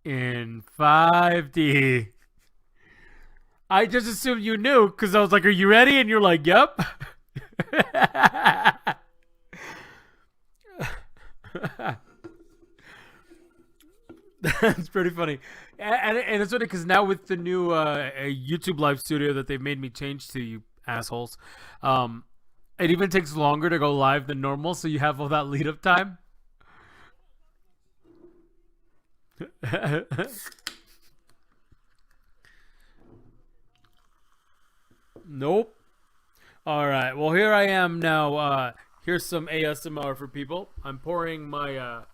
in 5D. I just assumed you knew because I was like, "Are you ready?" And you're like, "Yep." That's pretty funny, and it's funny because now with the new YouTube Live Studio that they've made me change to, you assholes, um, it even takes longer to go live than normal, so you have all that lead up time. Nope. All right. Well, here I am now. Here's some ASMR for people. I'm pouring my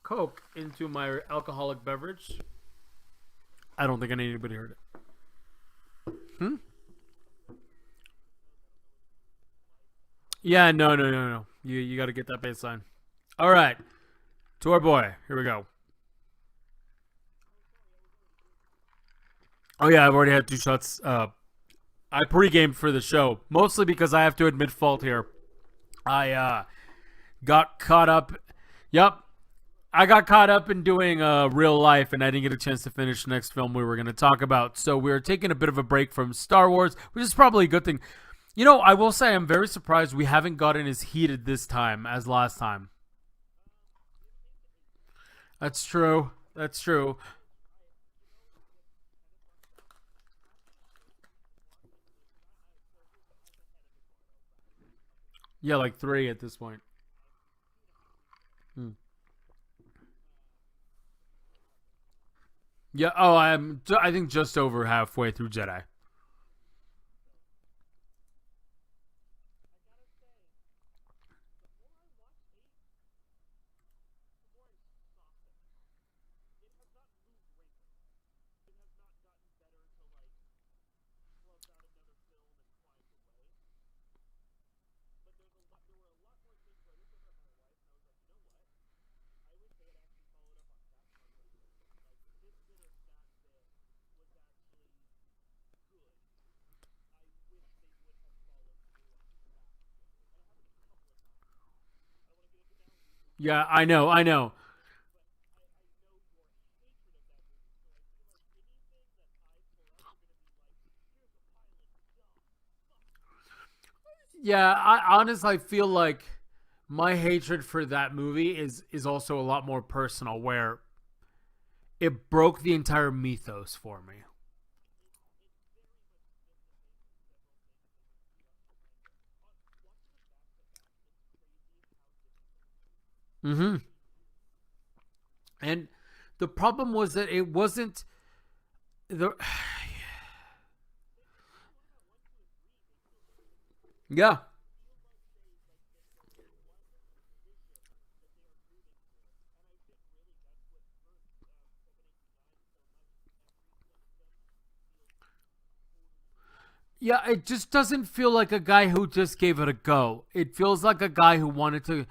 Coke into my alcoholic beverage. I don't think anybody heard it. Hmm? Yeah, no. You got to get that baseline. All right. To our boy. Here we go. Oh, yeah, I've already had two shots. I pre-gamed for the show, mostly because I have to admit fault here. I got caught up. Yep, I got caught up in doing real life, and I didn't get a chance to finish the next film we were going to talk about. So we're taking a bit of a break from Star Wars, which is probably a good thing. You know, I will say I'm very surprised we haven't gotten as heated this time as last time. That's true. That's true. Yeah, like three at this point. Hmm. Yeah. Oh, I think just over halfway through Jedi. Yeah, I know. I know. Yeah, I honestly feel like my hatred for that movie is also a lot more personal, where it broke the entire mythos for me. Mm-hmm. And the problem was that it wasn't the. Yeah, yeah. It just doesn't feel like a guy who just gave it a go. It feels like a guy who wanted to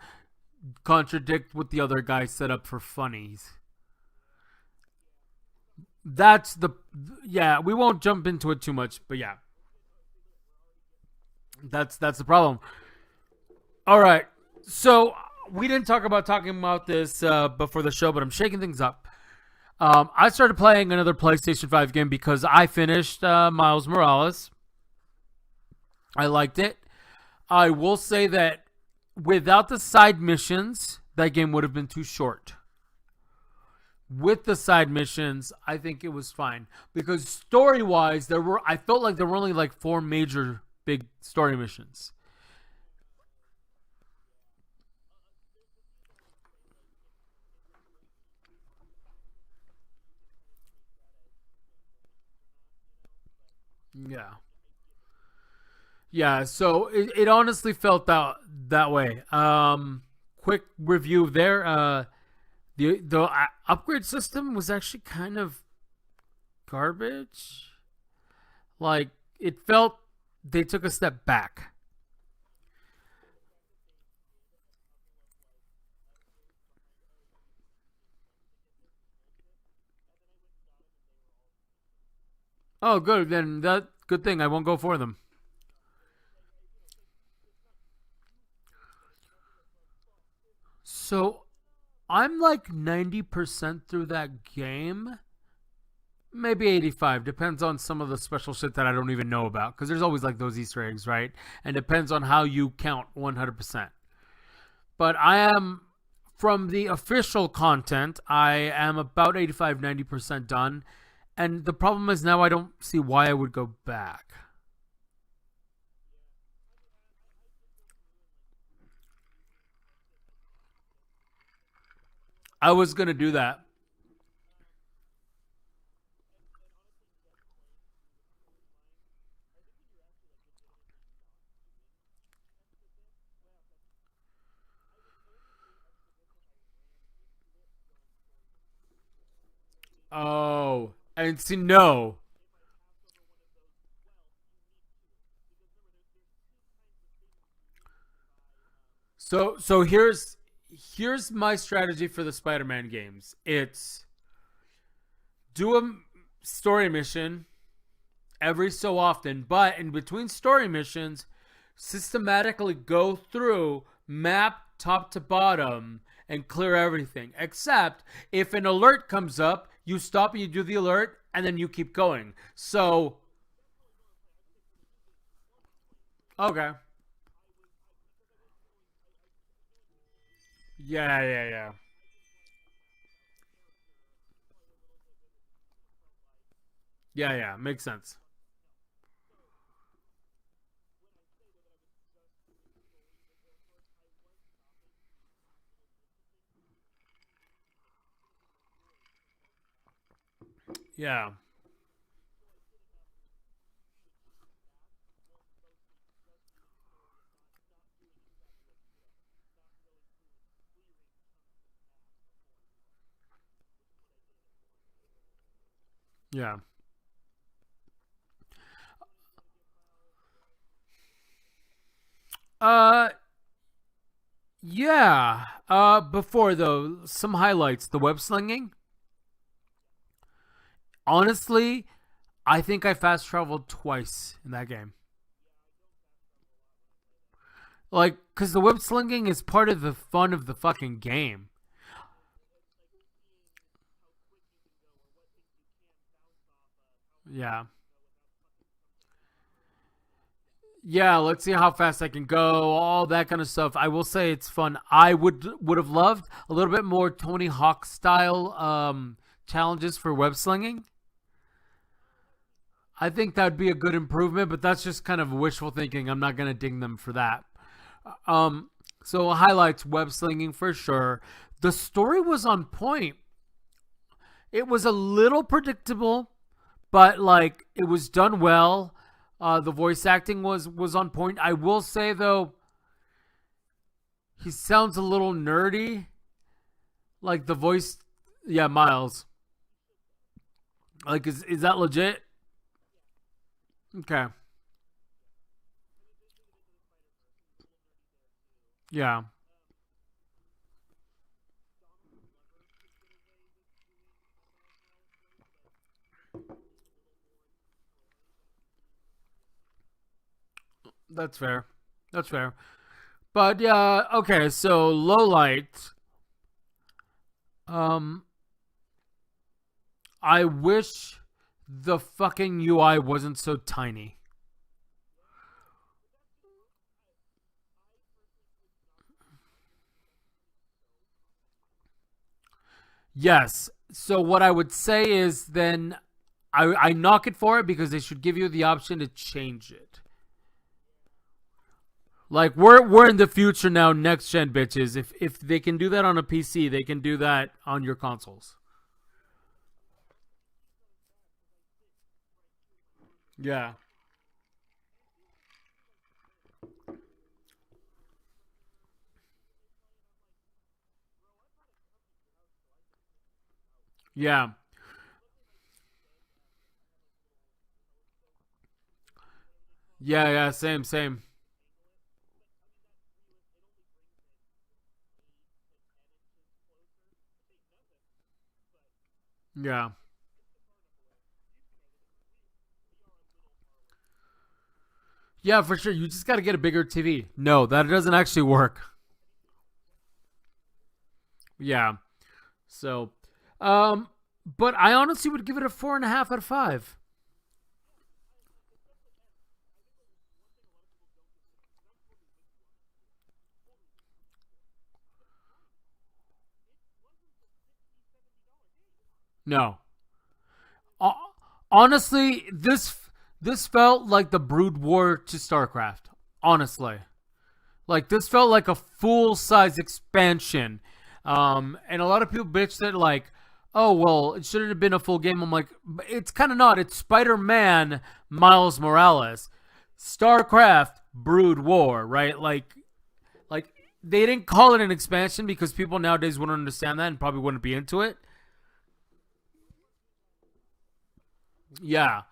contradict what the other guy set up for funnies. That's the. Yeah, we won't jump into it too much, but yeah, that's the problem. All right. So we didn't talking about this before the show, but I'm shaking things up. I started playing another PlayStation 5 game because I finished Miles Morales. I liked it. I will say that without the side missions, that game would have been too short. With the side missions, I think it was fine because story wise, I felt like there were only like four major big story missions. Yeah. Yeah, so it honestly felt that way. Quick review there. The upgrade system was actually kind of garbage. Like it felt they took a step back. Oh, good. Then that good thing I won't go for them. So I'm like 90% through that game. Maybe 85. Depends on some of the special shit that I don't even know about. Because there's always like those Easter eggs, right? And depends on how you count 100%. But I am, from the official content, I am about 85, 90% done. And the problem is now I don't see why I would go back. I was going to do that. Oh, and see, no. So here's my strategy for the Spider-Man games. It's do a story mission every so often, but in between story missions, systematically go through, map top to bottom, and clear everything. Except if an alert comes up, you stop and you do the alert, and then you keep going. So, okay. Yeah, yeah, yeah. Yeah, yeah. Makes sense. Yeah. Yeah. Uh, yeah. Before though, some highlights. The web slinging. Honestly, I think I fast traveled twice in that game. Like, cause the web slinging is part of the fun of the fucking game. Yeah. Yeah, let's see how fast I can go, all that kind of stuff. I will say it's fun. I would have loved a little bit more Tony Hawk style challenges for web slinging. I think that'd be a good improvement, but that's just kind of wishful thinking. I'm not gonna ding them for that. Um, so highlights web slinging for sure. The story was on point. It was a little predictable, but like it was done well. The voice acting was on point. I will say though, he sounds a little nerdy. Like the voice, yeah, Miles. Like is that legit? Okay, yeah, that's fair. That's fair. But yeah, okay. So low light. Um, I wish the fucking UI wasn't so tiny. Yes. So what I would say is then I knock it for it because they should give you the option to change it. Like we're in the future now, next gen bitches. If they can do that on a PC, they can do that on your consoles. Yeah. Yeah. Yeah, yeah, same, same. Yeah. Yeah, for sure. You just got to get a bigger TV. No, that doesn't actually work. Yeah. So, um, but I honestly would give it a 4.5 out of 5. No. Uh, Honestly, this felt like the Brood War to StarCraft. Honestly, like this felt like a full size expansion. And a lot of people bitch that like, oh well, it shouldn't have been a full game. I'm like, it's kind of not. It's Spider-Man, Miles Morales, StarCraft, Brood War, right? Like they didn't call it an expansion because people nowadays wouldn't understand that and probably wouldn't be into it. Yeah.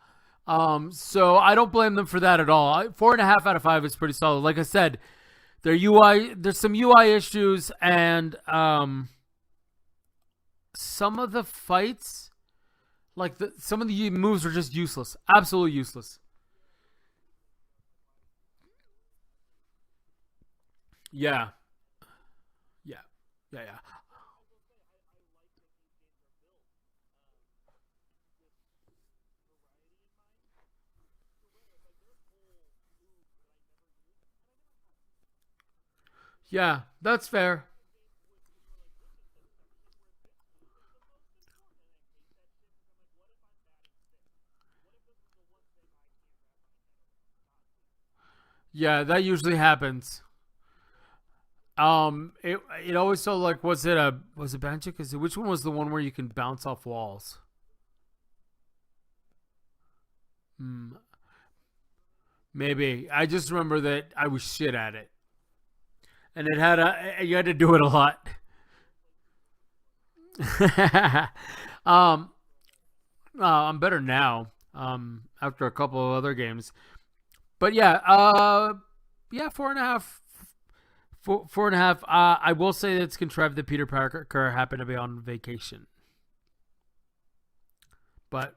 So I don't blame them for that at all. 4.5 out of 5 is pretty solid. Like I said, there's some UI issues, and some of the fights, some of the moves are just useless, absolutely useless. Yeah, yeah, yeah, yeah, yeah. That's fair. Yeah, that usually happens. It always felt like was it Banjo? Because which one was the one where you can bounce off walls? Hmm, maybe I just remember that I was shit at it, and you had to do it a lot. um, I'm better now. After a couple of other games, but yeah, 4.5, 4.5. I will say that it's contrived that Peter Parker happened to be on vacation, but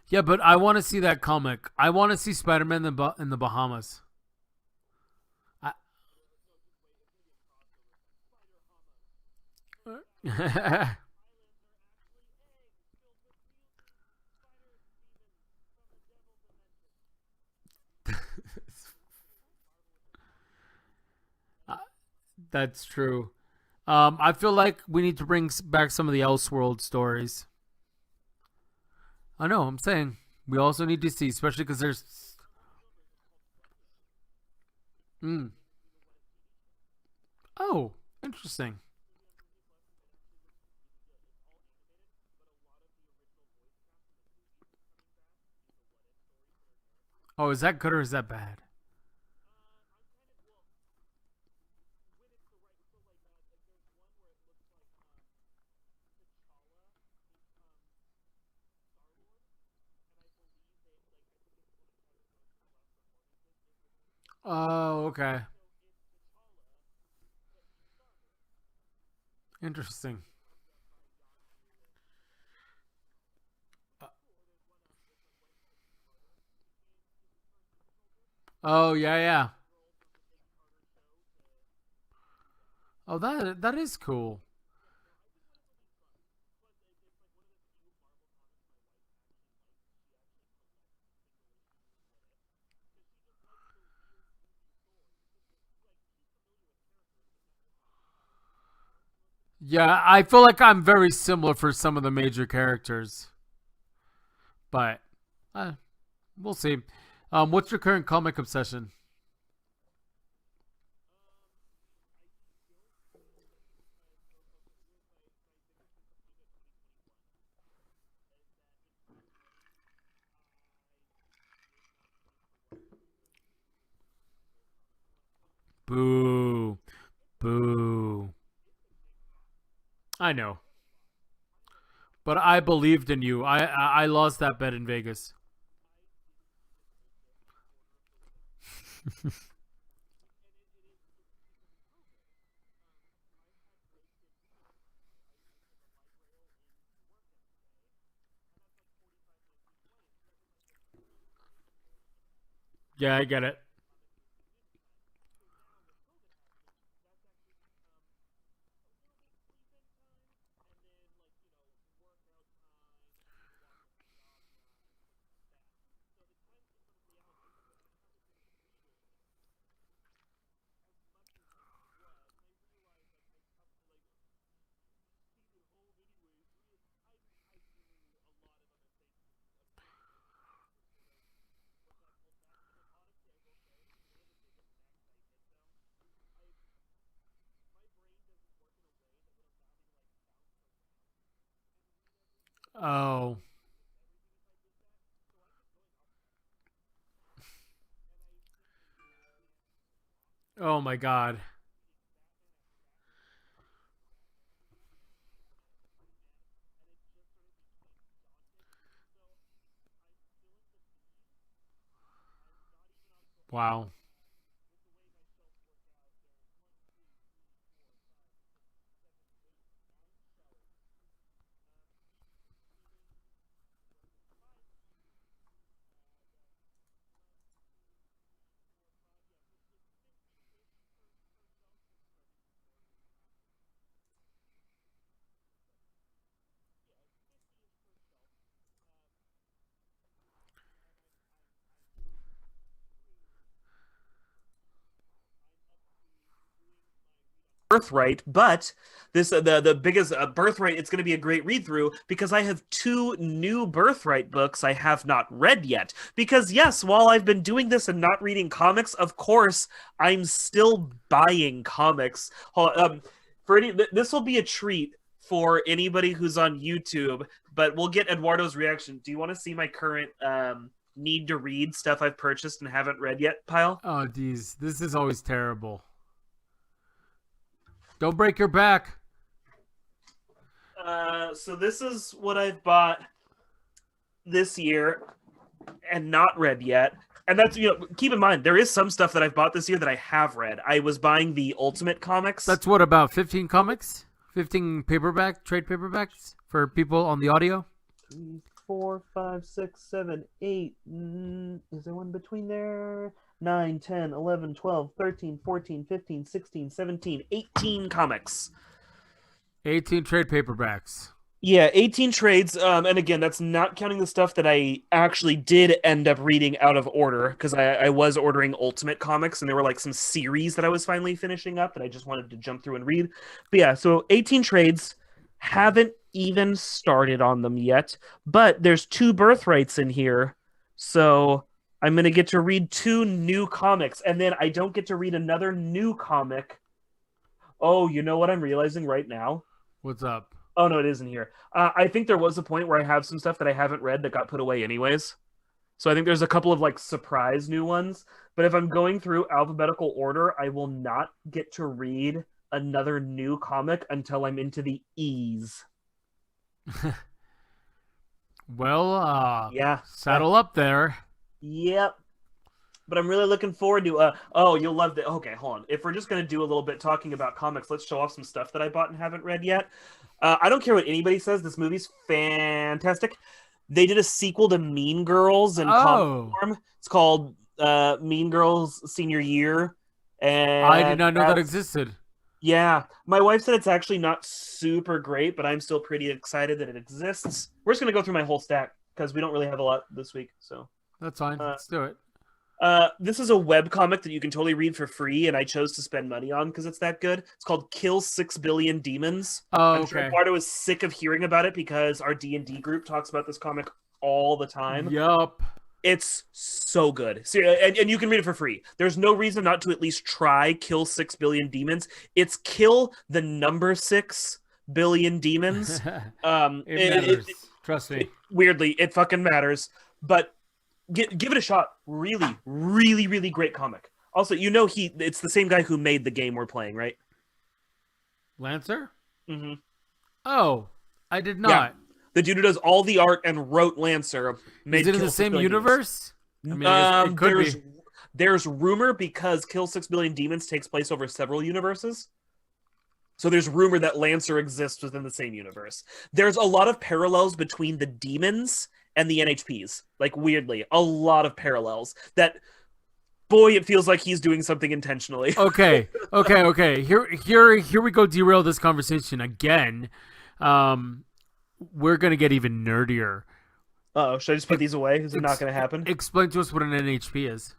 yeah, but I want to see that comic. I want to see Spider-Man in the Bahamas. I, that's true. I feel like we need to bring back some of the Elseworld stories. I know. I'm saying we also need to see, especially because there's. Mm. Oh, interesting. Oh, is that good or is that bad? Oh, okay. Interesting. Oh, yeah, yeah. Oh, that is cool. Yeah, I feel like I'm very similar for some of the major characters, but uh, we'll see. What's your current comic obsession? Boo, boo. I know, but I believed in you. I lost that bet in Vegas. Yeah, I get it. Oh. Oh my god. Wow. Birthright, but this the biggest Birthright. It's going to be a great read through because I have two new Birthright books I have not read yet. Because yes, while I've been doing this and not reading comics, of course I'm still buying comics. For this will be a treat for anybody who's on YouTube, but we'll get Eduardo's reaction. Do you want to see my current need to read stuff I've purchased and haven't read yet pile? Oh, geez. This is always terrible. Don't break your back. So this is what I've bought this year and not read yet. And that's, keep in mind, there is some stuff that I've bought this year that I have read. I was buying the Ultimate Comics. That's what, about 15 comics? 15 trade paperbacks for people on the audio? 3, 4, 5, 6, 7, 8. Is there one between there? 9, 10, 11, 12, 13, 14, 15, 16, 17, 18 comics. 18 trade paperbacks. Yeah, 18 trades. And again, that's not counting the stuff that I actually did end up reading out of order because I was ordering Ultimate Comics and there were like some series that I was finally finishing up that I just wanted to jump through and read. But yeah, so 18 trades. Haven't even started on them yet, but there's 2 birthrights in here. So I'm going to get to read 2 new comics and then I don't get to read another new comic. Oh, you know what I'm realizing right now? What's up? Oh, no, it isn't here. I think there was a point where I have some stuff that I haven't read that got put away anyways. So I think there's a couple of like surprise new ones. But if I'm going through alphabetical order, I will not get to read another new comic until I'm into the E's. Well, Yeah. saddle up there. Yep. But I'm really looking forward to oh, you'll love the okay, hold on. If we're just gonna do a little bit talking about comics, let's show off some stuff that I bought and haven't read yet. I don't care what anybody says, this movie's fantastic. They did a sequel to Mean Girls in comic form. It's called Mean Girls Senior Year. And I did not know that existed. Yeah. My wife said it's actually not super great, but I'm still pretty excited that it exists. We're just gonna go through my whole stack because we don't really have a lot this week, so That's fine. Let's do it. this is a web comic that you can totally read for free, and I chose to spend money on because it's that good. It's called Kill 6 Billion Demons. Oh, I'm sure Eduardo is sick of hearing about it because our D&D group talks about this comic all the time. Yup. It's so good. So, and you can read it for free. There's no reason not to at least try Kill 6 Billion Demons. It's kill the number 6 billion demons. It matters. Trust me. Weirdly, it fucking matters. But give it a shot. Really, really, really great comic. Also, it's the same guy who made the game we're playing, right? Lancer? Mm-hmm. Oh, I did not. Yeah. The dude who does all the art and wrote Lancer made Is it in Kill the 6 same Billion universe? Demons. I mean, it could be. There's rumor because Kill 6 Billion Demons takes place over several universes. So there's rumor that Lancer exists within the same universe. There's a lot of parallels between the demons and the NHPs. Like, weirdly, a lot of parallels that boy, it feels like he's doing something intentionally. Okay. Here we go. Derail this conversation again. We're gonna get even nerdier. Oh, should I just put these away? Is it not going to happen? Explain to us what an NHP is.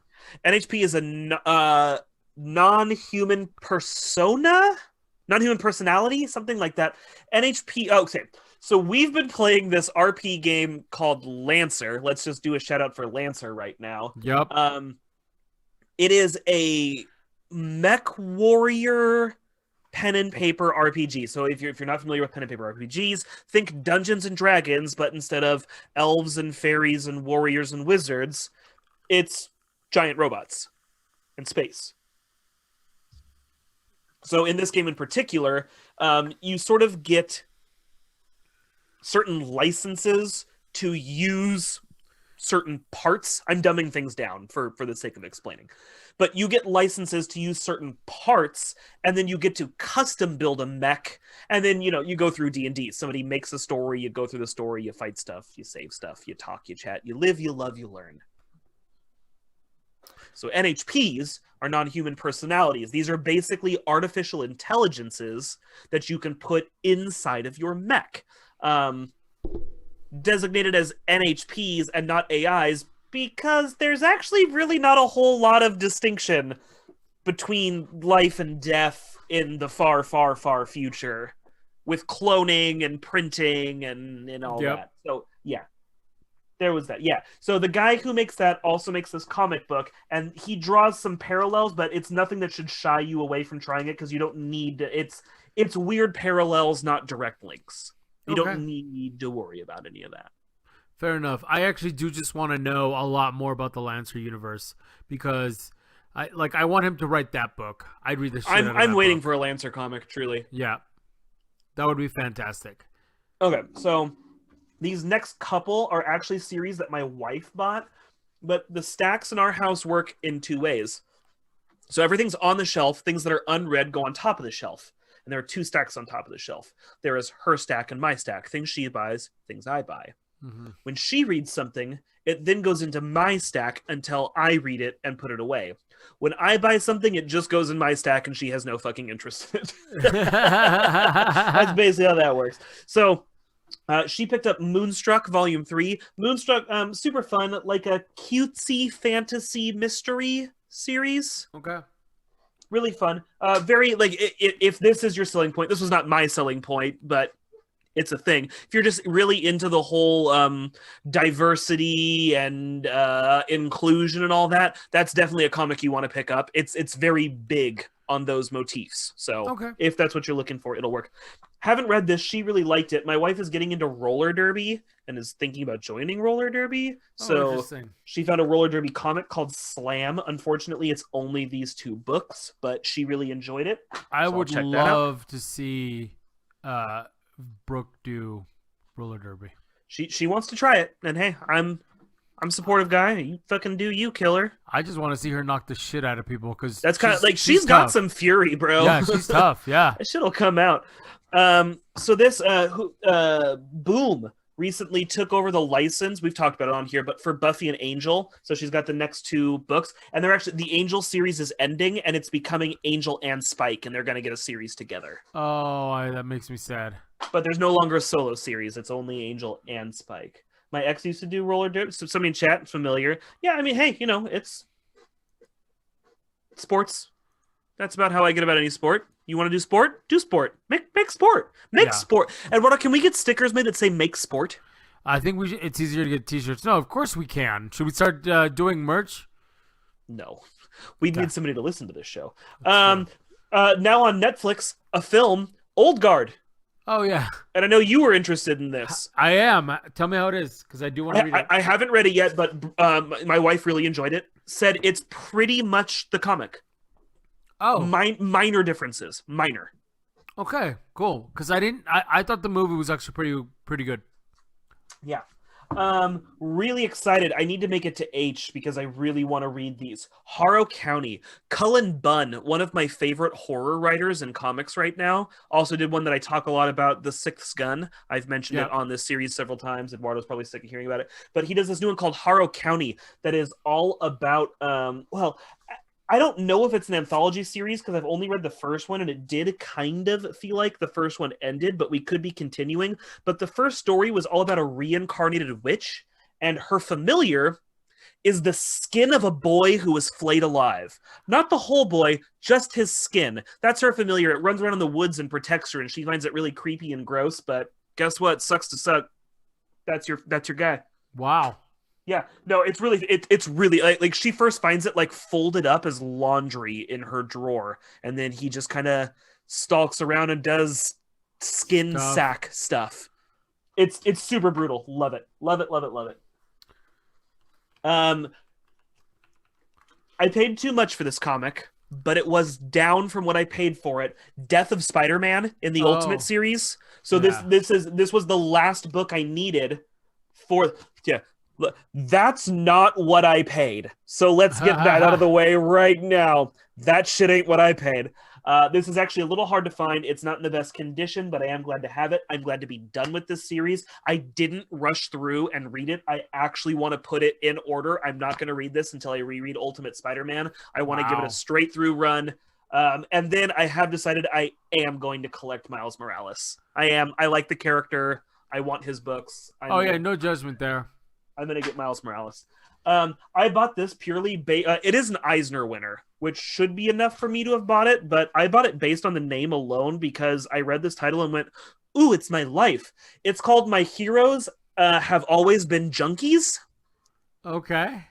NHP is a non-human persona, non-human personality, something like that. NHP. Oh, okay, so we've been playing this RP game called Lancer. Let's just do a shout out for Lancer right now. Yep. It is a mech warrior pen and paper RPG. So if you're not familiar with pen and paper RPGs, think Dungeons and Dragons, but instead of elves and fairies and warriors and wizards, it's giant robots and space. So in this game in particular, you sort of get certain licenses to use certain parts. I'm dumbing things down for the sake of explaining. But you get licenses to use certain parts, and then you get to custom build a mech, and then, you go through D&D. Somebody makes a story, you go through the story, you fight stuff, you save stuff, you talk, you chat, you live, you love, you learn. So NHPs are non-human personalities. These are basically artificial intelligences that you can put inside of your mech. Designated as NHPs and not AIs because there's actually really not a whole lot of distinction between life and death in the far, far, far future with cloning and printing and all that. So, yeah. There was that. Yeah. So the guy who makes that also makes this comic book, and he draws some parallels, but it's nothing that should shy you away from trying it because you don't need to, it's weird parallels, not direct links. You don't need to worry about any of that. Fair enough. I actually do just want to know a lot more about the Lancer universe because I want him to write that book. I'd read the shit out of I'm that waiting book. for a Lancer comic, truly. Yeah. That would be fantastic. Okay, so these next couple are actually series that my wife bought, but the stacks in our house work in two ways. So everything's on the shelf. Things that are unread go on top of the shelf. And there are two stacks on top of the shelf. There is her stack and my stack. Things she buys, things I buy. Mm-hmm. When she reads something, it then goes into my stack until I read it and put it away. When I buy something, it just goes in my stack and she has no fucking interest in it. That's basically how that works. So she picked up Moonstruck Volume 3. Moonstruck, super fun, like a cutesy fantasy mystery series. Okay. Really fun. Very, like, if this is your selling point, this was not my selling point, but it's a thing. If you're just really into the whole diversity and inclusion and all that, that's definitely a comic you want to pick up. It's very big on those motifs. So if that's what you're looking for, it'll work. Haven't read this. She really liked it. My wife is getting into roller derby and is thinking about joining roller derby. So she found a roller derby comic called Slam. Unfortunately, it's only these two books, but she really enjoyed it. I would love to see Brooke do roller derby. She wants to try it, and hey, I'm supportive guy. You fucking do you, killer. I just want to see her knock the shit out of people because that's kind of like she's got some fury, bro. Yeah, she's tough. Yeah, that shit'll come out. So this Boom recently took over the license. We've talked about it on here, but for Buffy and Angel. So she's got the next two books, and they're actually the Angel series is ending, and it's becoming Angel and Spike, and they're gonna get a series together. Oh, that makes me sad. But there's no longer a solo series. It's only Angel and Spike. My ex used to do roller derby. So somebody in chat familiar. Yeah, I mean, hey, it's sports. That's about how I get about any sport. You want to do sport? Do sport. Make sport. Make sport. And can we get stickers made that say "Make Sport"? I think it's easier to get T-shirts. No, of course we can. Should we start doing merch? No, we need somebody to listen to this show. Now on Netflix, a film, Old Guard. Oh yeah, and I know you were interested in this. I am. Tell me how it is, because I do want to read it. I haven't read it yet, but my wife really enjoyed it. Said it's pretty much the comic. Oh, minor differences. Minor. Okay, cool. Because I thought the movie was actually pretty good. Yeah. Really excited. I need to make it to H because I really want to read these. Harrow County. Cullen Bunn, one of my favorite horror writers in comics right now, also did one that I talk a lot about, The Sixth Gun. I've mentioned it on this series several times. Eduardo's probably sick of hearing about it. But he does this new one called Harrow County that is all about, I don't know if it's an anthology series because I've only read the first one and it did kind of feel like the first one ended, but we could be continuing. But the first story was all about a reincarnated witch, and her familiar is the skin of a boy who was flayed alive. Not the whole boy, just his skin. That's her familiar. It runs around in the woods and protects her, and she finds it really creepy and gross, but guess what? Sucks to suck. That's your guy. Wow. Yeah, no, it's really like she first finds it like folded up as laundry in her drawer, and then he just kind of stalks around and does skin Stuff. sack stuff. It's super brutal. Love it. Love it, love it, love it. Um I paid too much for this comic, but it was down from what I paid for it. Death of Spider-Man in the Ultimate series. So Yeah. this was the last book I needed for yeah. Look, that's not what I paid. So let's get that out of the way right now. That shit ain't what I paid. This is actually a little hard to find. It's not in the best condition, but I am glad to have it. I'm glad to be done with this series. I didn't rush through and read it. I actually want to put it in order. I'm not going to read this until I reread Ultimate Spider-Man. I want to give it Wow. a straight through run. And then I have decided I am going to collect Miles Morales. I like the character. I want his books. No judgment there. I'm going to get Miles Morales. I bought this purely it is an Eisner winner, which should be enough for me to have bought it, but I bought it based on the name alone because I read this title and went, ooh, it's my life. It's called My Heroes Have Always Been Junkies. Okay.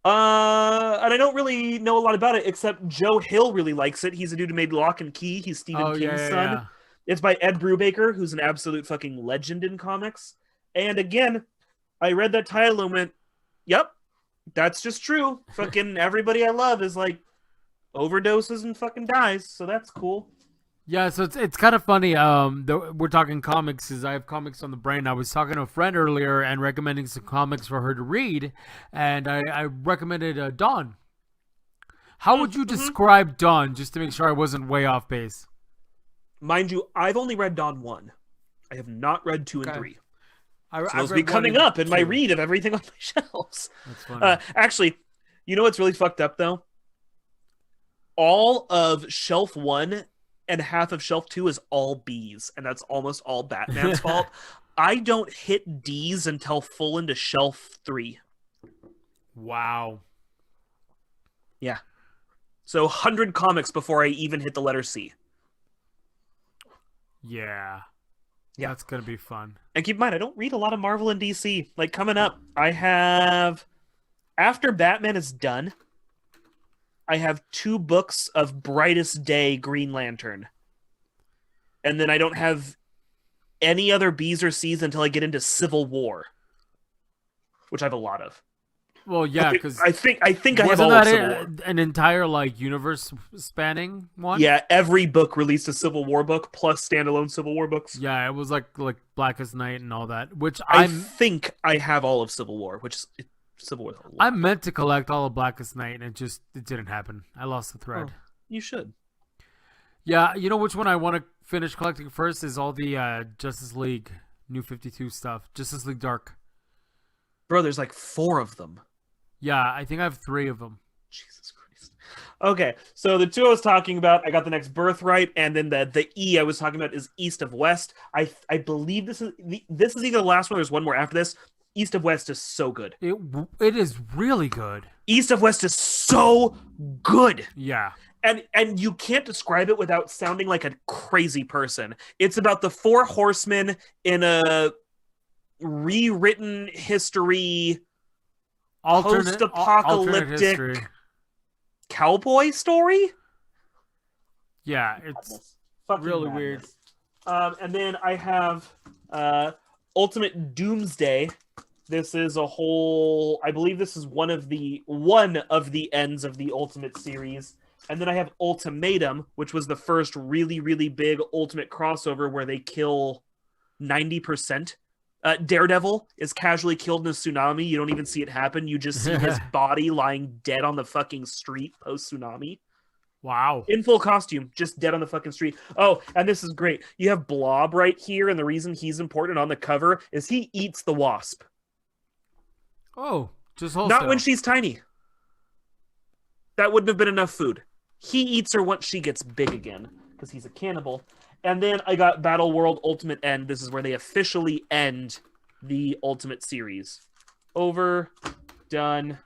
And I don't really know a lot about it, except Joe Hill really likes it. He's a dude who made Lock and Key. He's Stephen King's son. Yeah. It's by Ed Brubaker, who's an absolute fucking legend in comics. And again, I read that title and went, yep, that's just true. Fucking everybody I love is like overdoses and fucking dies, so that's cool. Yeah, so it's kind of funny. We're talking comics because I have comics on the brain. I was talking to a friend earlier and recommending some comics for her to read, and I recommended Dawn. How would you describe Dawn, just to make sure I wasn't way off base? Mind you, I've only read Dawn 1. I have not read 2 and 3. So those will be coming up in my read of everything on my shelves. That's funny. Actually, you know what's really fucked up, though? All of Shelf 1 and half of Shelf 2 is all Bs, and that's almost all Batman's fault. I don't hit Ds until full into Shelf 3. Wow. Yeah. So 100 comics before I even hit the letter C. Yeah. Yeah. That's going to be fun. And keep in mind, I don't read a lot of Marvel and DC. Like, coming up, I have... After Batman is done, I have 2 books of Brightest Day Green Lantern. And then I don't have any other Bs or Cs until I get into Civil War. Which I have a lot of. Well, yeah, because I think I have all of Civil War. An entire universe spanning one? Yeah, every book released a Civil War book plus standalone Civil War books. Yeah, it was like Blackest Night and all that. Which I think I have all of Civil War, which is Civil War. I meant to collect all of Blackest Night, and it didn't happen. I lost the thread. Oh, you should. Yeah, you know which one I want to finish collecting first is all the Justice League New 52 stuff. Justice League Dark. Bro, there's like 4 of them. Yeah, I think I have 3 of them. Jesus Christ. Okay, so the 2 I was talking about, I got the next Birthright, and then the E I was talking about is East of West. I believe this is either the last one. There's one more after this. East of West is so good. It is really good. East of West is so good. Yeah. And you can't describe it without sounding like a crazy person. It's about the 4 horsemen in a rewritten history, post-apocalyptic cowboy story. Yeah, it's fucking really madness. weird. And then I have Ultimate Doomsday. This is a whole. I believe this is one of the ends of the Ultimate series. And then I have Ultimatum, which was the first really, really big Ultimate crossover where they kill 90%. Daredevil is casually killed in a tsunami. You don't even see it happen. You just see his body lying dead on the fucking street post-tsunami. Wow. In full costume, just dead on the fucking street. Oh, and this is great. You have Blob right here, and the reason he's important on the cover is he eats the Wasp. Oh, just wholesale. Not when she's tiny. That wouldn't have been enough food. He eats her once she gets big again, because he's a cannibal. And then I got Battle World Ultimate End. This is where they officially end the Ultimate series. Over, done.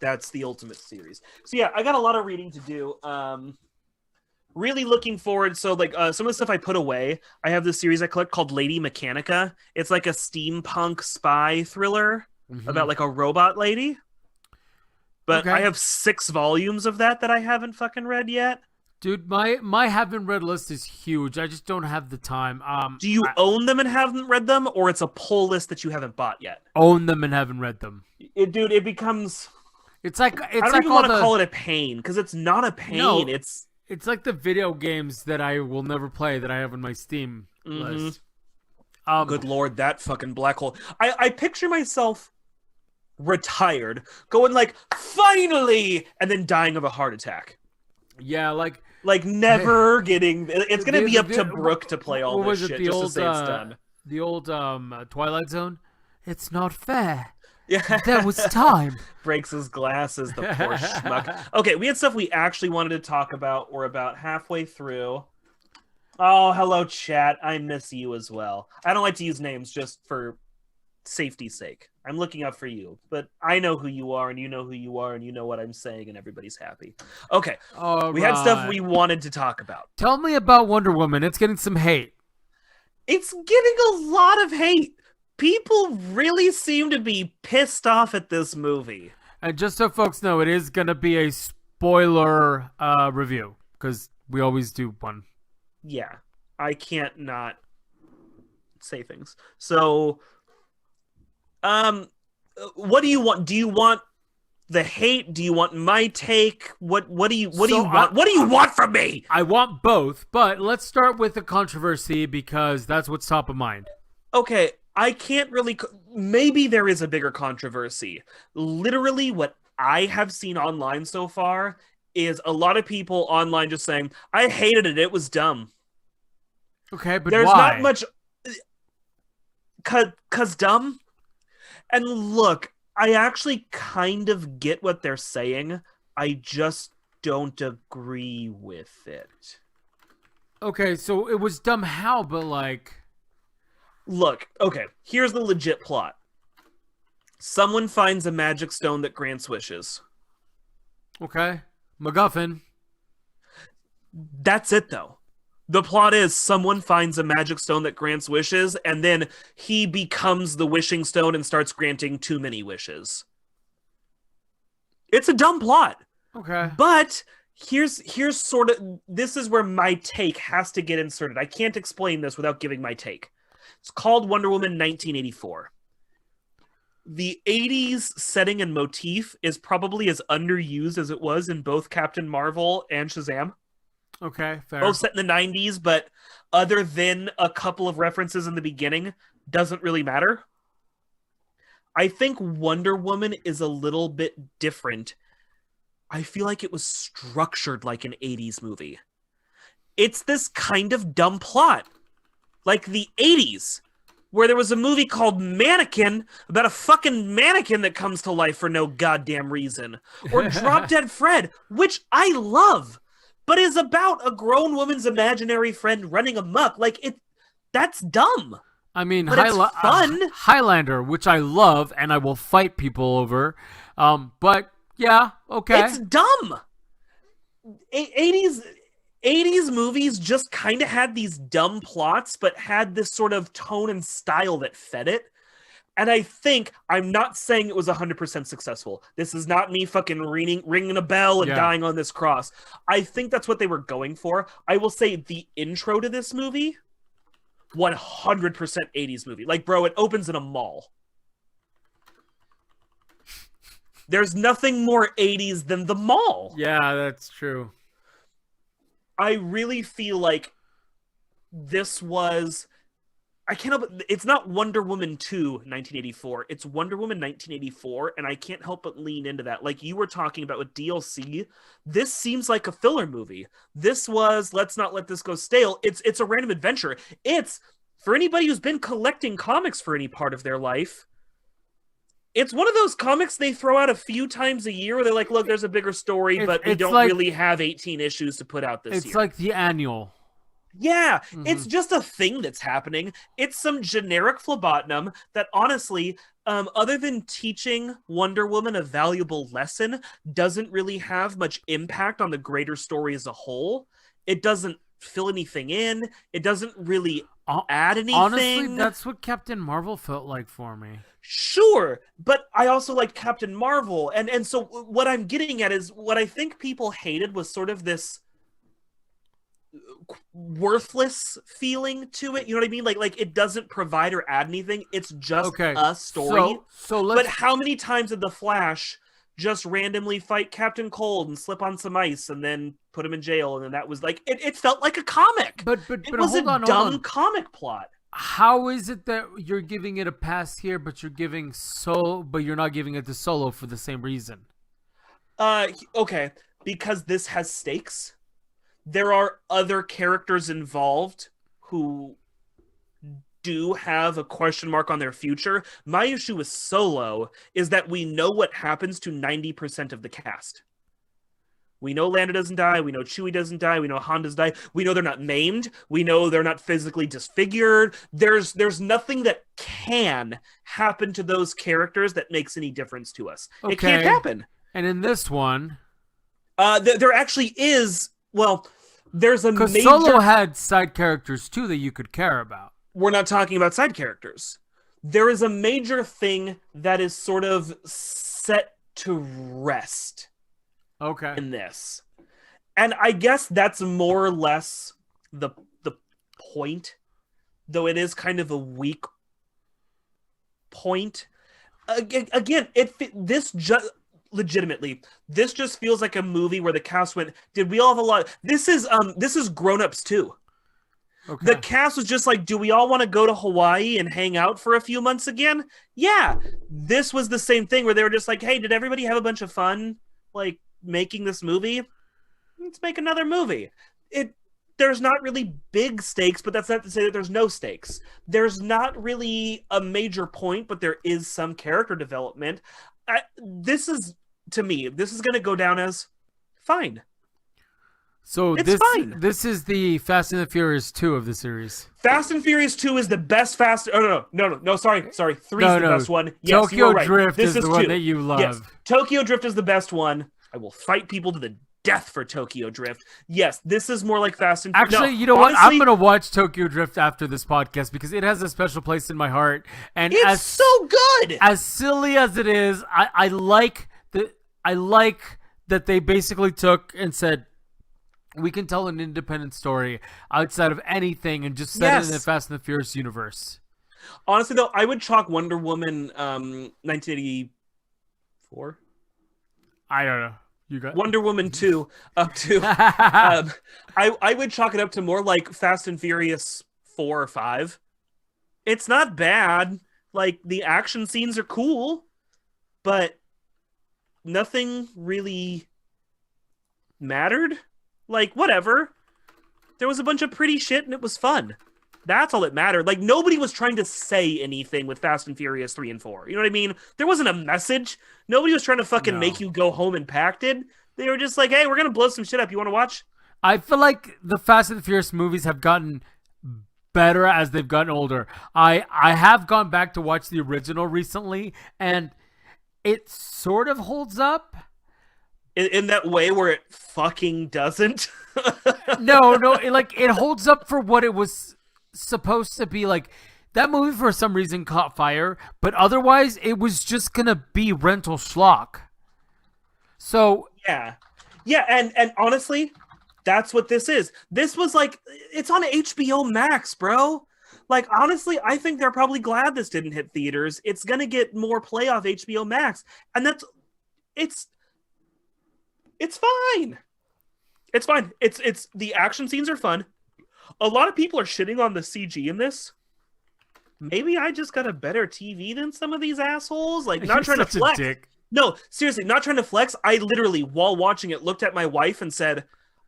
That's the Ultimate series. So yeah, I got a lot of reading to do. Really looking forward. So like some of the stuff I put away, I have this series I collect called Lady Mechanica. It's like a steampunk spy thriller about like a robot lady. But Okay. I have 6 volumes of that I haven't fucking read yet. Dude, my haven't read list is huge. I just don't have the time. Do you I own them and haven't read them, or it's a pull list that you haven't bought yet? own them and haven't read them. Dude, it becomes. It's like I don't like even all want to the call it a pain because it's not a pain. No. It's like the video games that I will never play that I have on my Steam list. good lord, that fucking black hole. I picture myself retired, going like finally, and then dying of a heart attack. Yeah, like Never getting. It's gonna be up to the- Brooke to play all what this was it, shit the just old, to say it's done. the old Twilight Zone. It's not fair. Yeah, There was time. breaks his glasses, the poor schmuck. Okay, we had stuff we actually wanted to talk about. We're about halfway through. Oh, hello, chat. I miss you as well. I don't like to use names just for safety's sake. I'm looking out for you, but I know who you are, and you know who you are, and you know what I'm saying, and everybody's happy. Okay, we had stuff we wanted to talk about. Tell me about Wonder Woman. It's getting some hate. It's getting a lot of hate. People really seem to be pissed off at this movie. And just so folks know, it is going to be a spoiler review because we always do one. Yeah, I can't not say things. So, what do you want? Do you want the hate? Do you want my take? What do you want? What do you want from me? I want both, but let's start with the controversy because that's what's top of mind. Okay, I can't really. Maybe there is a bigger controversy. Literally, what I have seen online so far is a lot of people online just saying, "I hated it. It was dumb." Okay, but There's why? not much. Cause dumb. And look, I actually kind of get what they're saying. I just don't agree with it. Okay, so it was dumb how, but like... Look, okay, here's the legit plot. Someone finds a magic stone that grants wishes. Okay. MacGuffin. That's it, though. The plot is someone finds a magic stone that grants wishes, and then he becomes the wishing stone and starts granting too many wishes. It's a dumb plot. Okay. But here's sort of, this is where my take has to get inserted. I can't explain this without giving my take. It's called Wonder Woman 1984. The 80s setting and motif is probably as underused as it was in both Captain Marvel and Shazam. Okay, fair. Both set in the 90s, but other than a couple of references in the beginning, doesn't really matter. I think Wonder Woman is a little bit different. I feel like it was structured like an 80s movie. It's this kind of dumb plot. Like the 80s, where there was a movie called Mannequin about a fucking mannequin that comes to life for no goddamn reason. Or Drop Dead Fred, which I love, but is about a grown woman's imaginary friend running amok. Like, that's dumb. I mean, But it's fun. Highlander, which I love and I will fight people over. But yeah, okay. It's dumb. 80s movies just kind of had these dumb plots, but had this sort of tone and style that fed it. And I think, I'm not saying it was 100% successful. This is not me fucking ringing a bell and dying on this cross. I think that's what they were going for. I will say the intro to this movie, 100% 80s movie. Like, bro, it opens in a mall. There's nothing more 80s than the mall. Yeah, that's true. I really feel like this was... I can't help it. It's not Wonder Woman 2 1984. It's Wonder Woman 1984, and I can't help but lean into that. Like you were talking about with DLC, this seems like a filler movie. This was, let's not let this go stale. It's a random adventure. It's, for anybody who's been collecting comics for any part of their life, It's one of those comics they throw out a few times a year where they're like, look, there's a bigger story, but we don't really have 18 issues to put out this year. It's like the annual. Yeah, it's just a thing that's happening. It's some generic phlebotinum that honestly, other than teaching Wonder Woman a valuable lesson, doesn't really have much impact on the greater story as a whole. It doesn't fill anything in. It doesn't really add anything. Honestly, that's what Captain Marvel felt like for me. Sure, but I also like Captain Marvel. And so what I'm getting at is what I think people hated was sort of this worthless feeling to it. You know what I mean? Like it doesn't provide or add anything. It's just a story. So let's... But how many times did the Flash just randomly fight Captain Cold and slip on some ice and then put him in jail? And then that was like it felt like a comic. But it was hold a on. dumb comic plot. How is it that you're giving it a pass here, but you're not giving it to Solo for the same reason? Okay, because this has stakes. There are other characters involved who do have a question mark on their future. My issue with Solo is that we know what happens to 90% of the cast. We know Lando doesn't die. We know Chewie doesn't die. We know Han doesn't die. We know they're not maimed. We know they're not physically disfigured. There's nothing that can happen to those characters that makes any difference to us. Okay. It can't happen. And in this one... there actually is... Well... There's a major... Because Solo had side characters, too, that you could care about. We're not talking about side characters. There is a major thing that is sort of set to rest in this. And I guess that's more or less the point, though it is kind of a weak point. Again, legitimately, this just feels like a movie where the cast went, did we all have a lot? This is Grown Ups too. Okay. The cast was just like, do we all want to go to Hawaii and hang out for a few months again? Yeah. This was the same thing where they were just like, hey, did everybody have a bunch of fun like making this movie? Let's make another movie. There's not really big stakes, but that's not to say that there's no stakes. There's not really a major point, but there is some character development. This is going to go down as fine. So it's fine. This is the Fast and the Furious 2 of the series. Fast and Furious 2 is the best Fast... Oh, no, sorry. 3 is the best one. Yes, Tokyo right. Drift is the one that you love. Yes, Tokyo Drift is the best one. I will fight people to the death for Tokyo Drift. Yes, this is more like Fast and Furious. Actually, you know what? I'm going to watch Tokyo Drift after this podcast because it has a special place in my heart. And it's so good! As silly as it is, I like that they basically took and said, we can tell an independent story outside of anything and just set it in the Fast and the Furious universe. Honestly, though, I would chalk Wonder Woman 1984. I don't know. You got Wonder Woman 2 up to... I would chalk it up to more like Fast and Furious 4 or 5. It's not bad. Like, the action scenes are cool, but nothing really mattered. Like, whatever. There was a bunch of pretty shit and it was fun. That's all that mattered. Like, nobody was trying to say anything with Fast and Furious 3 and 4. You know what I mean? There wasn't a message. Nobody was trying to fucking make you go home impacted. They were just like, hey, we're going to blow some shit up. You want to watch? I feel like the Fast and the Furious movies have gotten better as they've gotten older. I have gone back to watch the original recently, and it sort of holds up. In that way where it fucking doesn't? No, it holds up for what it was supposed to be. Like, that movie for some reason caught fire, but otherwise it was just gonna be rental schlock. So yeah, and honestly, that's what this is. This was like, it's on HBO Max, bro. Like, honestly, I think they're probably glad this didn't hit theaters. It's gonna get more play off HBO Max, and it's fine. It's fine. It's the action scenes are fun. A lot of people are shitting on the CG in this. Maybe I just got a better TV than some of these assholes. Like, not trying to flex. No, seriously, not trying to flex. I literally, while watching it, looked at my wife and said,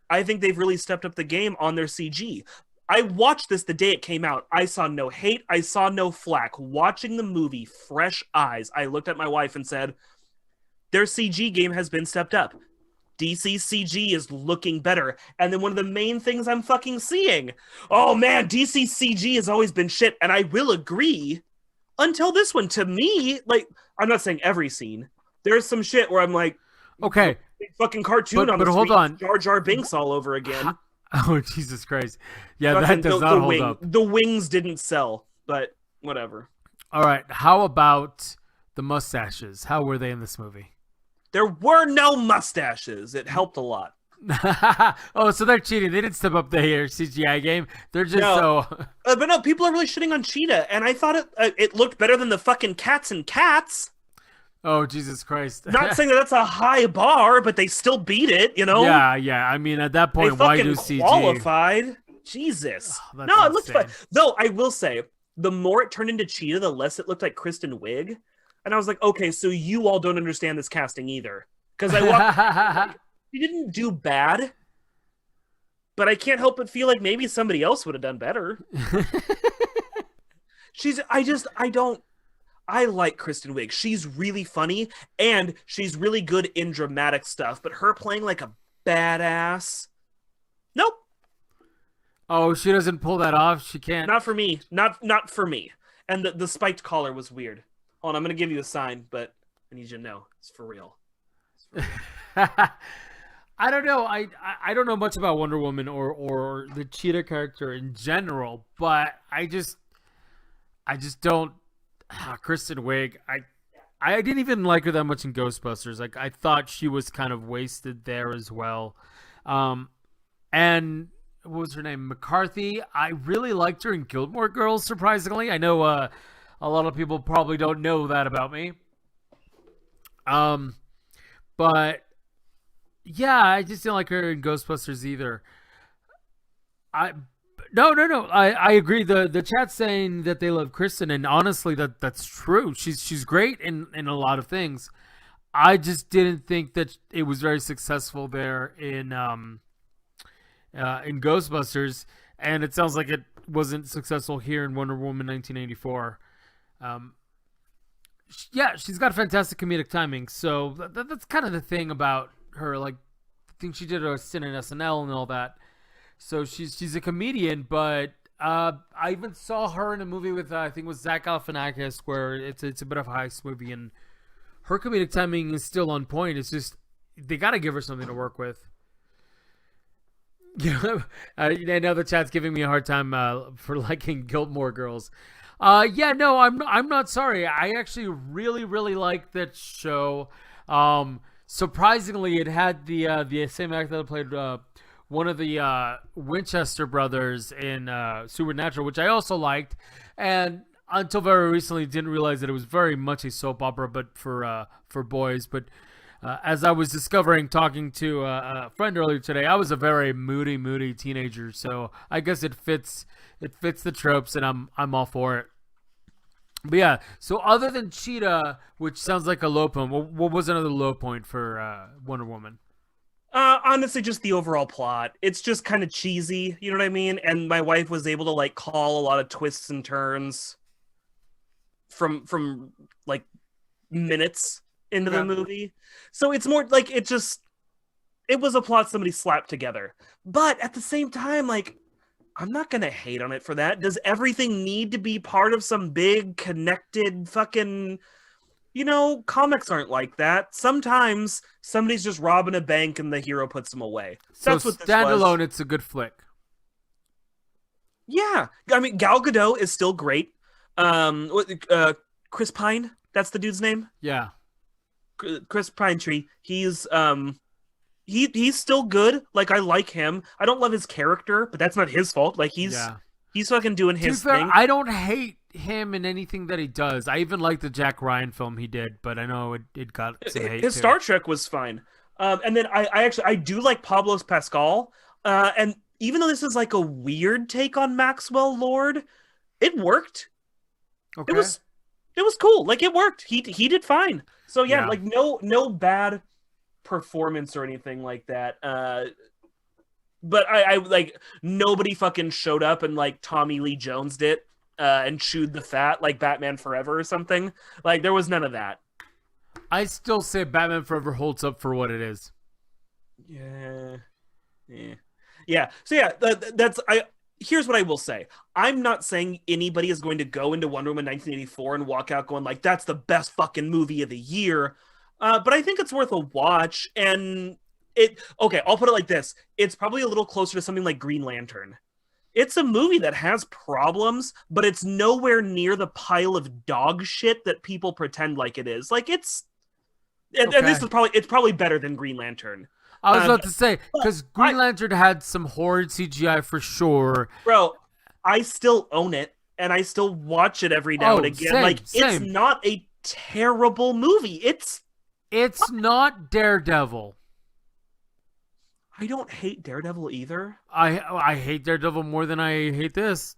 I think they've really stepped up the game on their CG. I watched this the day it came out. I saw no hate. I saw no flack. Watching the movie, fresh eyes, I looked at my wife and said, their CG game has been stepped up. DC's CG is looking better. And then one of the main things I'm fucking seeing, oh man, DC's CG has always been shit. And I will agree until this one. To me, like, I'm not saying every scene. There's some shit where I'm like, Okay. big fucking cartoon on the but hold screen, on. Jar Jar Binks all over again. Oh, Jesus Christ. Yeah, Fucking that does not hold up. The wings didn't sell, but whatever. All right. How about the mustaches? How were they in this movie? There were no mustaches. It helped a lot. Oh, so they're cheating. They didn't step up their CGI game. They're just No. so. But no, people are really shitting on Cheetah, and I thought it looked better than the fucking Cats and Cats. Oh, Jesus Christ. Not saying that that's a high bar, but they still beat it, you know? Yeah. I mean, at that They point, why fucking do CG? qualified. Jesus. Oh, that's No, it looked insane. fun. Though, I will say, the more it turned into Cheetah, the less it looked like Kristen Wiig. And I was like, okay, so you all don't understand this casting either. Because I walked, she didn't do bad, but I can't help but feel like maybe somebody else would have done better. I like Kristen Wiig. She's really funny, and she's really good in dramatic stuff, but her playing like a badass, nope, Oh, she doesn't pull that off. She can't. not for me. Not for me. And the spiked collar was weird. Hold on, I'm going to give you a sign, but I need you to know it's for real. I don't know. I don't know much about Wonder Woman or the Cheetah character in general, but I just don't. Kristen Wiig. I didn't even like her that much in Ghostbusters. Like I thought she was kind of wasted there as well. And what was her name? McCarthy. I really liked her in Gilmore Girls. Surprisingly, I know a lot of people probably don't know that about me. But yeah, I just didn't like her in Ghostbusters either. No. I agree. The chat's saying that they love Kristen, and honestly, that's true. She's great in a lot of things. I just didn't think that it was very successful there in Ghostbusters, and it sounds like it wasn't successful here in Wonder Woman 1984. Yeah, she's got fantastic comedic timing, so that's kind of the thing about her. Like, I think she did a stint in SNL and all that. So she's a comedian, but I even saw her in a movie with I think it was Zach Galifianakis, where it's a bit of a heist movie, and her comedic timing is still on point. It's just they got to give her something to work with. You know, I know the chat's giving me a hard time for liking Gilmore Girls. Yeah, no, I'm not sorry. I actually really like that show. Surprisingly, it had the same actor that played one of the Winchester brothers in Supernatural, which I also liked, and until very recently didn't realize that it was very much a soap opera, but for boys. But as I was discovering, talking to a friend earlier today, I was a very moody teenager, so I guess it fits the tropes, and I'm all for it. But yeah, so other than Cheetah, which sounds like a low point, what was another low point for Wonder Woman? Honestly, just the overall plot. It's just kind of cheesy, you know what I mean? And my wife was able to like call a lot of twists and turns from like minutes into the movie. So it's more like it was a plot somebody slapped together. But at the same time, like, I'm not gonna hate on it for that. Does everything need to be part of some big connected fucking, you know, comics aren't like that. Sometimes somebody's just robbing a bank and the hero puts them away. So That's what this standalone, was. it's a good flick. Yeah, I mean, Gal Gadot is still great. Chris Pine, that's the dude's name. Yeah. Chris Pinetree. He's he's still good. Like, I like him. I don't love his character, but that's not his fault. Like, he's fucking doing his thing. I don't hate him in anything that he does. I even like the Jack Ryan film he did, but I know it got some hate. His too. Star Trek was fine. And then I do like Pablo's Pascal. And even though this is like a weird take on Maxwell Lord, it worked. Okay. It was cool. Like, it worked. He did fine. So yeah, like no bad performance or anything like that. But I like nobody fucking showed up and like Tommy Lee Jones'd it and chewed the fat like Batman Forever or something. Like there was none of that. I still say Batman Forever holds up for what it is. Yeah. Yeah. Yeah. So yeah, that's I here's what I will say. I'm not saying anybody is going to go into Wonder Woman 1984 and walk out going like that's the best fucking movie of the year. But I think it's worth a watch and okay, I'll put it like this. It's probably a little closer to something like Green Lantern. It's a movie that has problems, but it's nowhere near the pile of dog shit that people pretend like it is. Like and this is probably better than Green Lantern. I was about to say, because Green Lantern had some horrid CGI for sure. Bro, I still own it, and I still watch it every now and again. It's not a terrible movie. It's not Daredevil. I don't hate Daredevil either. I hate Daredevil more than I hate this.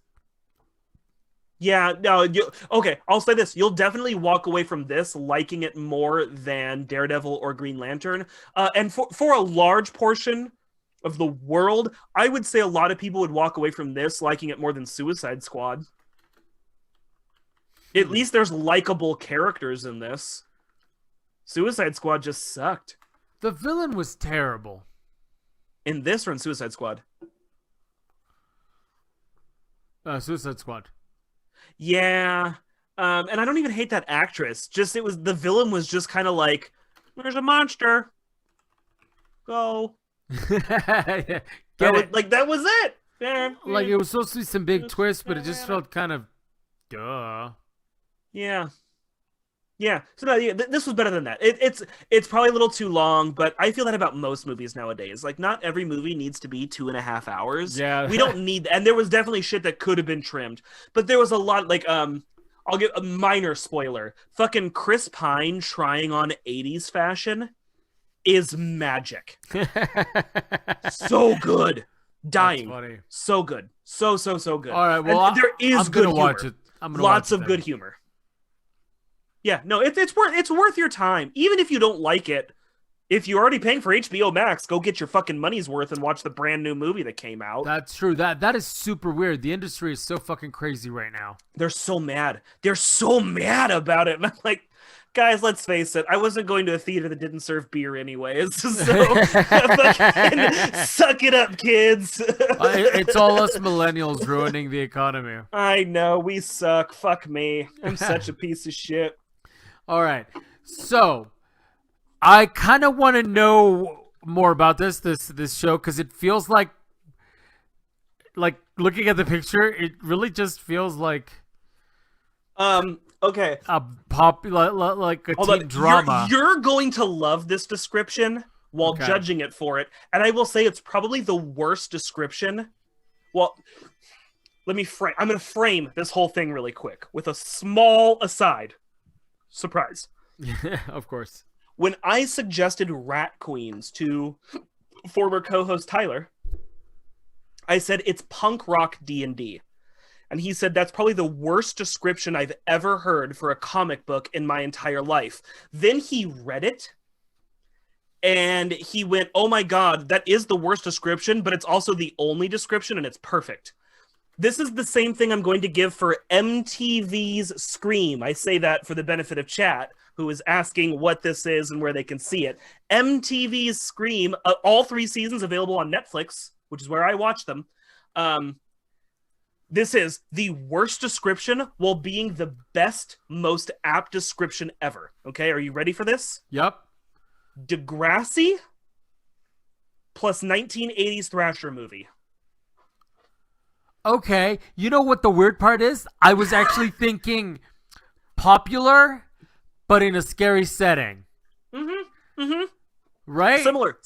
Yeah, no, okay, I'll say this. You'll definitely walk away from this liking it more than Daredevil or Green Lantern. And for a large portion of the world, I would say a lot of people would walk away from this liking it more than Suicide Squad. At least there's likable characters in this. Suicide Squad just sucked. The villain was terrible. In this or in Suicide Squad? Suicide Squad. Yeah. And I don't even hate that actress. Just the villain was just kind of like, there's a monster. Go. Like that was it. Yeah. Like it was supposed to be some big twist, but it just felt kind of duh. Yeah. Yeah. So no, this was better than that. It's probably a little too long, but I feel that about most movies nowadays. Like not every movie needs to be 2.5 hours. Yeah. We don't need, and there was definitely shit that could have been trimmed, but there was a lot like I'll give a minor spoiler. Fucking Chris Pine trying on 80s fashion is magic. So good. Dying. That's funny. So good. So good. All right. Well, there is I'm good gonna humor. watch it. I'm gonna Lots watch of good humor. Yeah, no, it's worth your time. Even if you don't like it, if you're already paying for HBO Max, go get your fucking money's worth and watch the brand new movie that came out. That's true. That is super weird. The industry is so fucking crazy right now. They're so mad. They're so mad about it. And I'm like, guys, let's face it. I wasn't going to a theater that didn't serve beer anyways. So fucking suck it up, kids. It's all us millennials ruining the economy. I know. We suck. Fuck me. I'm such a piece of shit. All right. So I kind of want to know more about this show because it feels like looking at the picture, it really just feels like okay. a popular like a Hold teen on. drama. You're going to love this description while judging it for it. And I will say it's probably the worst description. Well, I'm going to frame this whole thing really quick with a small aside. Surprise. Of course. When I suggested Rat Queens to former co-host Tyler, I said it's punk rock D&D. And he said that's probably the worst description I've ever heard for a comic book in my entire life. Then he read it and he went, "Oh my god, that is the worst description, but it's also the only description and it's perfect." This is the same thing I'm going to give for MTV's Scream. I say that for the benefit of chat, who is asking what this is and where they can see it. MTV's Scream, all 3 seasons available on Netflix, which is where I watch them. This is the worst description while being the best, most apt description ever. Okay, are you ready for this? Yep. Degrassi plus 1980s Thrasher movie. Okay, you know what the weird part is? I was actually thinking popular, but in a scary setting. Right? Similar.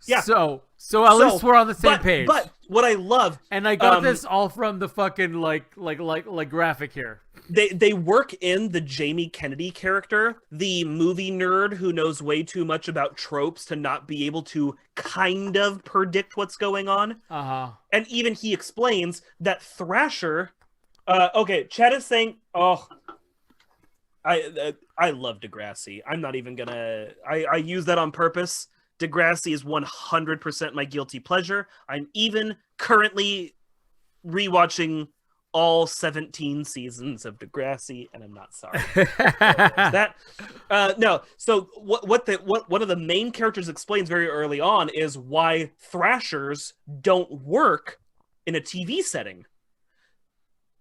Yeah. So at least we're on the same page. But what I love, and I got this all from the fucking like graphic here. They work in the Jamie Kennedy character, the movie nerd who knows way too much about tropes to not be able to kind of predict what's going on. And even he explains that Thrasher. Okay, Chad is saying, "Oh, I love Degrassi. I'm not even gonna. I use that on purpose Degrassi is 100% my guilty pleasure. I'm even currently rewatching all 17 seasons of Degrassi, and I'm not sorry. That no. So what one of the main characters explains very early on is why Thrashers don't work in a TV setting.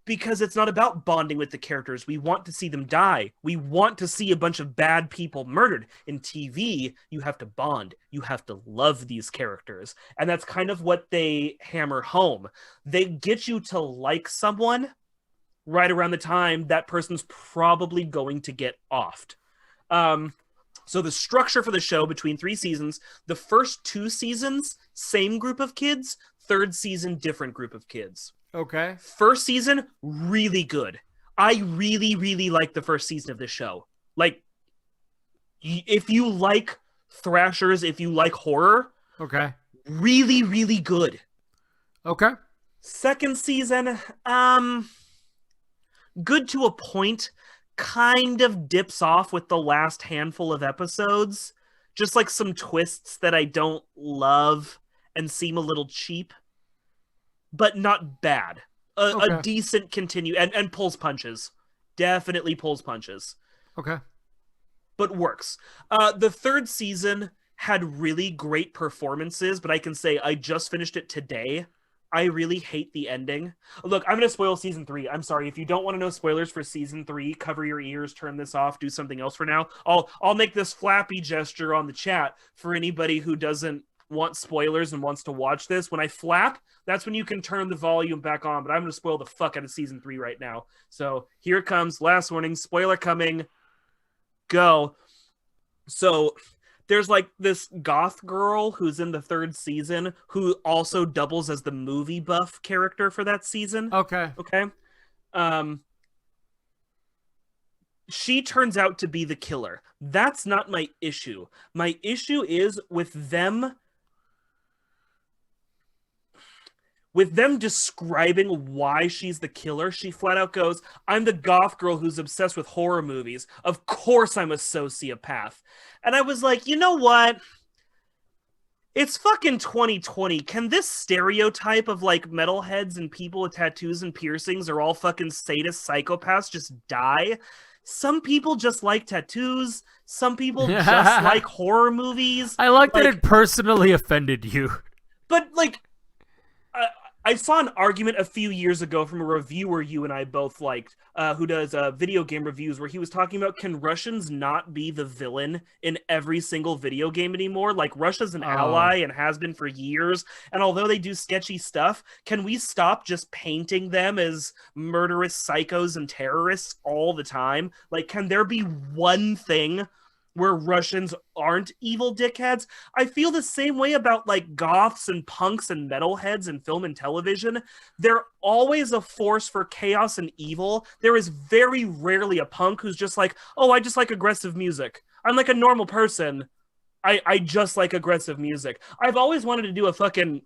Because it's not about bonding with the characters. We want to see them die. We want to see a bunch of bad people murdered. In TV, you have to bond. You have to love these characters. And that's kind of what they hammer home. They get you to like someone right around the time that person's probably going to get offed. So the structure for the show between 3 seasons, the first 2 seasons, same group of kids. Third season, different group of kids. Okay. First season, really good. I really, really like the first season of this show. Like, if you like Thrashers, if you like horror, Okay. really, really good. Okay. Second season, good to a point, kind of dips off with the last handful of episodes. Just like some twists that I don't love and seem a little cheap. But not bad. A decent continue and pulls punches. Definitely pulls punches. Okay. But works. The third season had really great performances, but I can say I just finished it today. I really hate the ending. Look, I'm going to spoil season 3. I'm sorry. If you don't want to know spoilers for season 3, cover your ears, turn this off, do something else for now. I'll make this flappy gesture on the chat for anybody who doesn't want spoilers and wants to watch this. When I flap, that's when you can turn the volume back on, but I'm going to spoil the fuck out of season 3 right now. So here it comes. Last warning, spoiler coming. Go. So there's like this goth girl who's in the third season who also doubles as the movie buff character for that season. Okay. Okay. She turns out to be the killer. That's not my issue. My issue is with them describing why she's the killer. She flat out goes, I'm the goth girl who's obsessed with horror movies. Of course I'm a sociopath. And I was like, you know what? It's fucking 2020. Can this stereotype of like metalheads and people with tattoos and piercings are all fucking sadist psychopaths just die? Some people just like tattoos. Some people just like horror movies. I like that it personally offended you. But like, I saw an argument a few years ago from a reviewer you and I both liked, who does video game reviews, where he was talking about, can Russians not be the villain in every single video game anymore? Like, Russia's an ally and has been for years, and although they do sketchy stuff, can we stop just painting them as murderous psychos and terrorists all the time? Like, can there be one thing where Russians aren't evil dickheads? I feel the same way about like goths and punks and metalheads in film and television. They're always a force for chaos and evil. There is very rarely a punk who's just like, oh, I just like aggressive music. I'm like a normal person. I just like aggressive music. I've always wanted to do a fucking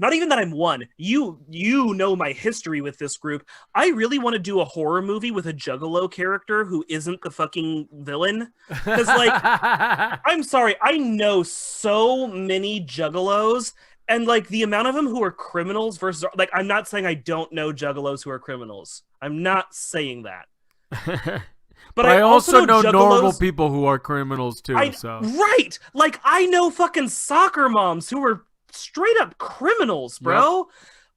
not even that I'm one. You know my history with this group. I really want to do a horror movie with a Juggalo character who isn't the fucking villain. Because, like, I'm sorry, I know so many Juggalos, and, like, the amount of them who are criminals versus... Like, I'm not saying I don't know Juggalos who are criminals. I'm not saying that. But I also know normal people who are criminals, too, so... Right! Like, I know fucking soccer moms who are straight up criminals, bro. Yep.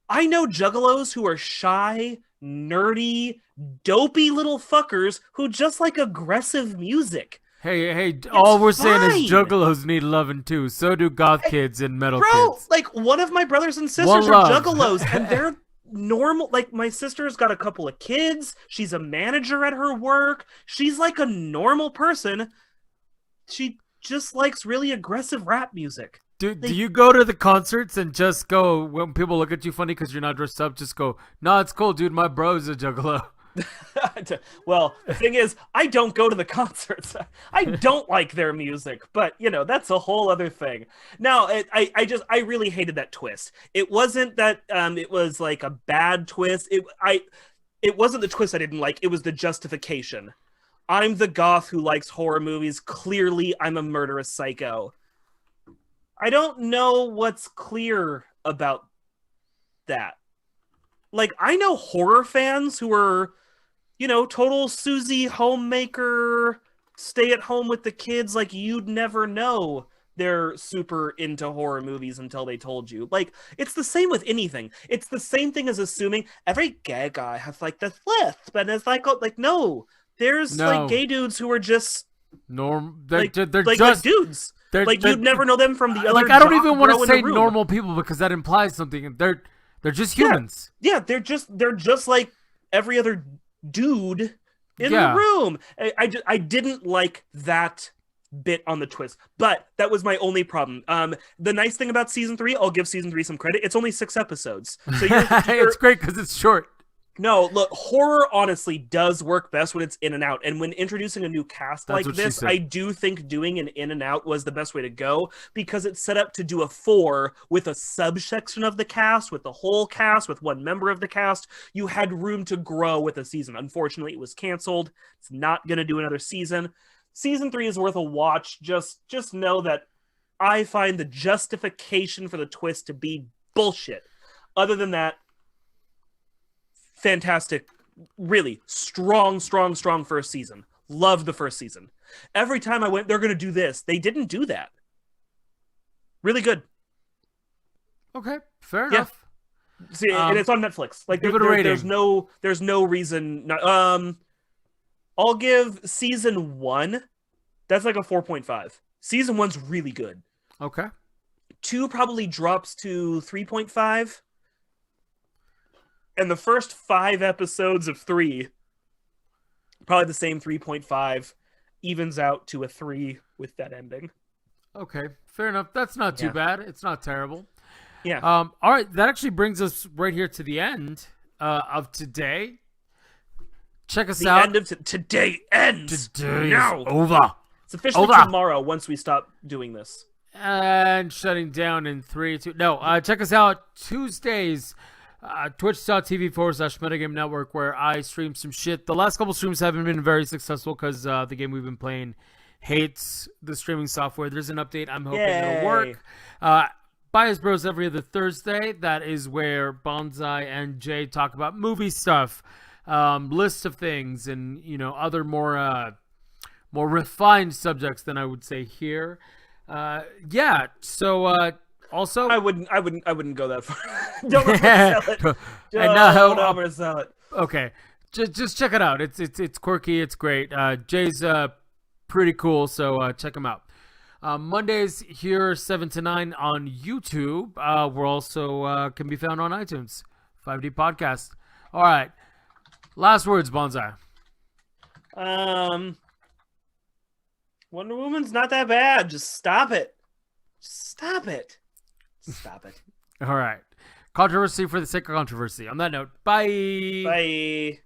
I know Juggalos who are shy, nerdy, dopey little fuckers who just like aggressive music. Hey, all we're saying is Juggalos need loving too. So do goth kids and metal kids. Like, one of my brothers and sisters are Juggalos, and they're normal. Like, my sister's got a couple of kids. She's a manager at her work. She's like a normal person. She just likes really aggressive rap music. Do you go to the concerts and just go, when people look at you funny because you're not dressed up, just go, nah, it's cool, dude, my bro's a Juggalo? Well, the thing is, I don't go to the concerts. I don't like their music, but, you know, that's a whole other thing. Now, I really hated that twist. It wasn't that it was like a bad twist. It wasn't the twist I didn't like. It was the justification. I'm the goth who likes horror movies. Clearly, I'm a murderous psycho. I don't know what's clear about that. Like, I know horror fans who are, total Susie homemaker, stay at home with the kids. Like, you'd never know they're super into horror movies until they told you. Like, it's the same with anything. It's the same thing as assuming every gay guy has like this lisp, and it's like no, there's like No. gay dudes who are just They're like just dudes. they're, Like, they're- you'd never know them from the other. like I don't jock even want bro to in the say room. normal people because that implies something. They're just humans. Yeah, they're just like every other dude in Yeah. the room. I didn't like that bit on the twist, but that was my only problem. The nice thing about season 3, I'll give season 3 some credit. It's only 6 episodes, so It's great because it's short. no, look, horror honestly does work best when it's in and out. And when introducing a new cast That's like what she this, said. I do think doing an in and out was the best way to go because it's set up to do a 4 with a subsection of the cast, with the whole cast, with one member of the cast. You had room to grow with a season. Unfortunately, it was canceled. It's not going to do another season. Season 3 is worth a watch. Just know that I find the justification for the twist to be bullshit. Other than that, fantastic, really strong first season. Loved the first season. Every time I went, they're going to do this. They didn't do that. Really good. Okay, fair Yeah. enough. See, and it's on Netflix. Like, give it a rating. there's no reason. Not, I'll give season 1. That's like a 4.5. Season 1's really good. Okay. 2 probably drops to 3.5. And the first 5 episodes of 3, probably the same 3.5, evens out to a 3 with that ending. Okay, fair enough. That's not too Yeah. bad. It's not terrible. Yeah. All right, that actually brings us right here to the end of today. Check us The out. end of today ends. Today now. is over. It's officially Over. tomorrow once we stop doing this. And shutting down in 3, 2. No, check us out Tuesdays. Twitch.tv/Metagame Network, where I stream some shit. The last couple streams haven't been very successful because the game we've been playing hates the streaming software. There's an update. I'm hoping it'll work. Bias Bros every other Thursday. That is where Bonsai and Jay talk about movie stuff, lists of things, and other more refined subjects than I would say here. Yeah. So. Also, I wouldn't go that far. Don't oversell it. Don't oversell it. Okay, just check it out. It's quirky. It's great. Jay's pretty cool. So check him out. Mondays here 7 to 9 on YouTube. We're also can be found on iTunes. 5D Podcast. All right. Last words, Bonsai. Wonder Woman's not that bad. Just stop it. Stop it. Stop it. All right. Controversy for the sake of controversy. On that note, bye. Bye.